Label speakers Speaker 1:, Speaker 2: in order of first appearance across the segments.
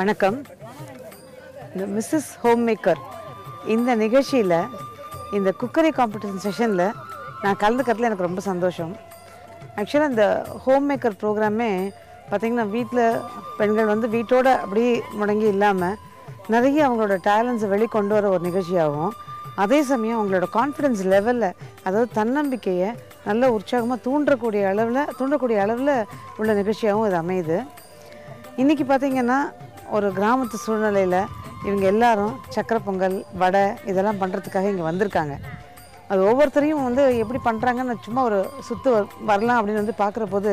Speaker 1: வணக்கம். இந்த Mrs home maker இந்த நிகழ்ச்சியில் இந்த குக்கரி காம்படிஷன் செஷனில் நான் கலந்துக்கிறதுல எனக்கு ரொம்ப சந்தோஷம். ஆக்சுவலாக இந்த ஹோம் மேக்கர் ப்ரோக்ராமே பார்த்திங்கன்னா வீட்டில் பெண்கள் வந்து வீட்டோடு அப்படியே முடங்கி இல்லாமல் நிறைய அவங்களோட டேலண்ட்ஸை வெளிக்கொண்டு வர ஒரு நிகழ்ச்சியாகும். அதே சமயம் அவங்களோட கான்ஃபிடென்ஸ் லெவலில், அதாவது தன்னம்பிக்கையை நல்ல உற்சாகமாக தூண்டக்கூடிய அளவில் உள்ள நிகழ்ச்சியாகவும் இது அமையுது. இன்றைக்கி பார்த்திங்கன்னா ஒரு கிராமத்து சூழ்நிலையில் இவங்க எல்லாரும் சக்கரை பொங்கல், வடை இதெல்லாம் பண்ணுறதுக்காக இங்கே வந்திருக்காங்க. அது ஒவ்வொருத்தரையும் வந்து எப்படி பண்ணுறாங்கன்னு சும்மா ஒரு வரலாம் அப்படின்னு வந்து பார்க்குற போது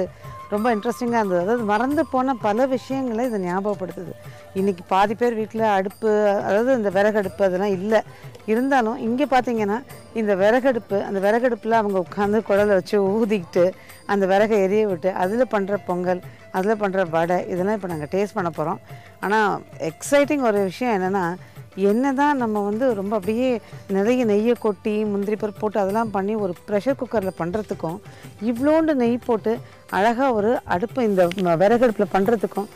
Speaker 1: ரொம்ப இன்ட்ரெஸ்டிங்காக இருந்தது. அதாவது மறந்து போன பல விஷயங்களை இதை ஞாபகப்படுத்துது. இன்றைக்கி பாதி பேர் வீட்டில் அடுப்பு, அதாவது இந்த விறகடுப்பு அதெல்லாம் இல்லை. இருந்தாலும் இங்கே பார்த்திங்கன்னா இந்த அந்த விறகடுப்பில் அவங்க உட்காந்து குழலை வச்சு ஊதிக்கிட்டு அந்த விறகை எரிய விட்டு அதில் பண்ணுற பொங்கல், அதில் பண்ணுற வடை இதெல்லாம் இப்போ நாங்கள் டேஸ்ட் பண்ண போகிறோம். ஆனால் எக்ஸைட்டிங் ஒரு விஷயம் என்னென்னா, என்ன தான் நம்ம வந்து ரொம்ப அப்படியே நிறைய நெய்யை கொட்டி முந்திரி பருப்பு போட்டு அதெல்லாம் பண்ணி ஒரு ப்ரெஷர் குக்கரில் பண்ணுறதுக்கும் இவ்வளோண்டு நெய் போட்டு அழகாக ஒரு அடுப்பு இந்த விறகடுப்பில் பண்ணுறதுக்கும்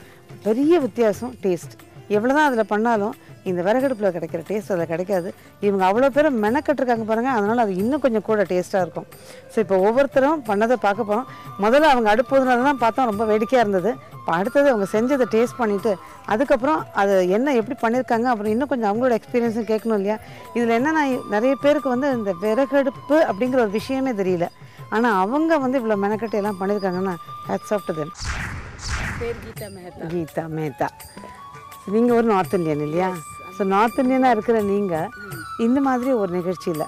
Speaker 1: பெரிய வித்தியாசம். டேஸ்ட் எவ்வளோ தான் அதில் பண்ணாலும் இந்த விறகடுப்பில் கிடைக்கிற டேஸ்ட் அதில் கிடைக்காது. இவங்க அவ்வளோ பேரும் மெனக்கட்டுருக்காங்க பாருங்கள், அதனால் அது இன்னும் கொஞ்சம் கூட டேஸ்ட்டாக இருக்கும். ஸோ இப்போ ஒவ்வொருத்தரும் பண்ணதை பார்க்க போகிறோம். முதல்ல அவங்க அடுப்புதுனதான் பார்த்தோம், ரொம்ப வேடிக்கையாக இருந்தது. இப்போ அடுத்தது அவங்க செஞ்சதை டேஸ்ட் பண்ணிவிட்டு அதுக்கப்புறம் அது என்ன எப்படி பண்ணியிருக்காங்க அப்புறம் இன்னும் கொஞ்சம் அவங்களோட எக்ஸ்பீரியன்ஸும் கேட்கணும் இல்லையா. இதில் என்னென்னா நிறைய பேருக்கு வந்து இந்த விறகடுப்பு அப்படிங்கிற ஒரு விஷயமே தெரியல. ஆனால் அவங்க வந்து இவ்வளோ மெனக்கட்டு எல்லாம் பண்ணியிருக்காங்கன்னா hats off to them. Geeta Mehta, நீங்கள் ஒரு நார்த் இந்தியன் இல்லையா? ஸோ நார்த் இந்தியனாக இருக்கிற நீங்கள் இந்த மாதிரி ஒரு நிகழ்ச்சியில்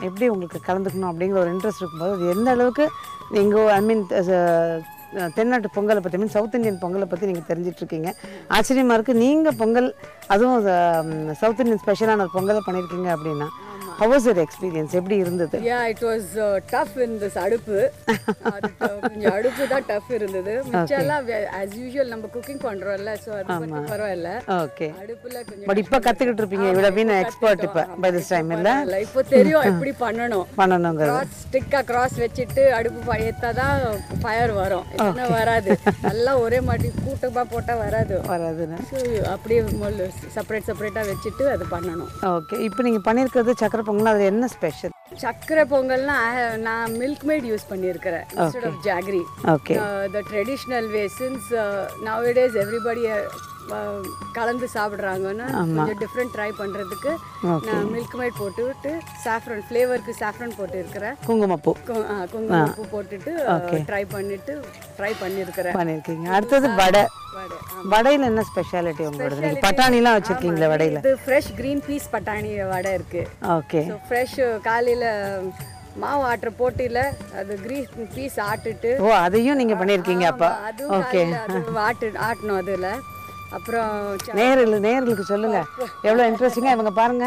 Speaker 1: எப்படி உங்களுக்கு கலந்துக்கணும் அப்படிங்கிற ஒரு இன்ட்ரெஸ்ட் இருக்கும்போது அது எந்த அளவுக்கு நீங்கள் தென்னாட்டு பொங்கலை பற்றி சவுத் இந்தியன் பொங்கலை பற்றி நீங்கள் தெரிஞ்சிட்ருக்கீங்க. ஆச்சரியமாக இருக்குது. நீங்கள் பொங்கல், அதுவும் சவுத் இந்தியன் ஸ்பெஷலான ஒரு பொங்கலை பண்ணியிருக்கீங்க அப்படின்னா how was your experience? எப்படி இருந்தது?
Speaker 2: Yeah, it was tough in this அடுப்பு. கொஞ்சம் அடுப்பு தான் டஃப் இருந்தது. மிச்செல்லாம் as usual நம்ம குக்கிங் பண்றோம்ல, சோ அது கொஞ்சம் பரவாயில்ல.
Speaker 1: ஓகே.
Speaker 2: அடுப்புல கொஞ்சம்
Speaker 1: பட் இப்ப கத்துக்கிட்டு இருப்பீங்க. you have been an expert இப்ப by this time இல்ல?
Speaker 2: இப்போ தெரியும் எப்படி பண்ணணும்ங்கறது.
Speaker 1: கிராஸ்
Speaker 2: ஸ்டிக்கா கிராஸ் வெச்சிட்டு அடுப்பு ஏத்தாதான் ஃபயர் வரும். இல்லனா வராது. நல்லா ஒரே மாதிரி கூட்டமா போட்டா வராதுன்னு. சோ அப்படியே செப்பரேட்டா வெச்சிட்டு அது பண்ணணும்.
Speaker 1: ஓகே. இப்போ நீங்க பண்ணிருக்கிறது சக்கரை பொங்கல், அது என்ன ஸ்பெஷல்?
Speaker 2: சக்கரை பொங்கல்னா நான் மில்க் மேட் யூஸ் பண்ணியிருக்கிறேன் instead of jaggery.
Speaker 1: Okay.
Speaker 2: The traditional way, since nowadays everybody கலந்து சாப்பிட்றாங்கன்னா கொஞ்சம் டிஃப்ரெண்ட் ட்ரை பண்ணுறதுக்கு நான் மில்க் மேட் போட்டுவிட்டு சாஃப்ரன் ஃப்ளேவருக்கு சாஃப்ரன் போட்டு இருக்கிறேன். குங்குமப்பூ போட்டுட்டு ட்ரை பண்ணியிருக்கிறேன்.
Speaker 1: அடுத்தது வடையில் என்ன ஸ்பெஷாலிட்டி உங்களோட? பட்டாணிலாம் வச்சிருக்கீங்களா வடையில்?
Speaker 2: இது ஃப்ரெஷ் கிரீன் பீஸ் பட்டாணி வடை இருக்கு.
Speaker 1: ஓகே.
Speaker 2: ஃப்ரெஷ் காலையில் மாவு ஆட்டுற போட்டியில் அது கிரீன் பீஸ் ஆட்டுட்டு.
Speaker 1: ஓ, அதையும் நீங்கள் பண்ணியிருக்கீங்க அப்போ? ஓகே.
Speaker 2: ஆட்டணும் அதில். அப்புறம்
Speaker 1: நேயர்களுக்கு சொல்லுங்க எவ்வளோ இன்ட்ரெஸ்டிங்காக. இவங்க பாருங்க,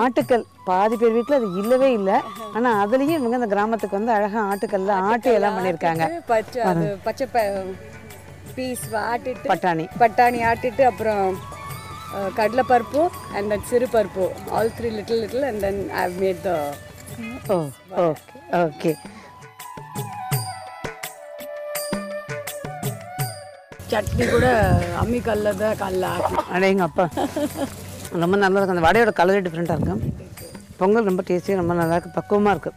Speaker 1: ஆட்டுக்கல் பாதி பேர் வீட்டில் அது இல்லவே இல்லை. ஆனால் அதுலேயும் இவங்க இந்த கிராமத்துக்கு வந்து அழகாக ஆட்டுக்கல்ல ஆட்டி எல்லாம் பண்ணியிருக்காங்க.
Speaker 2: பச்சை பீஸ் ஆட்டிட்டு பட்டாணி ஆட்டிட்டு அப்புறம் கடலைப்பருப்பு அண்ட் தென் சிறுபருப்பு all 3 little and then I have made the.
Speaker 1: Okay.
Speaker 2: Chutney கூட அம்மி கல்லில் ஆக்கணும்.
Speaker 1: அடையங்க அப்பா, ரொம்ப நல்லா இருக்கும். அந்த வடையோட கலரே டிஃப்ரெண்ட்டாக இருக்கும். பொங்கல் ரொம்ப டேஸ்டியாக ரொம்ப நல்லா இருக்குது, பக்குவமாக இருக்குது.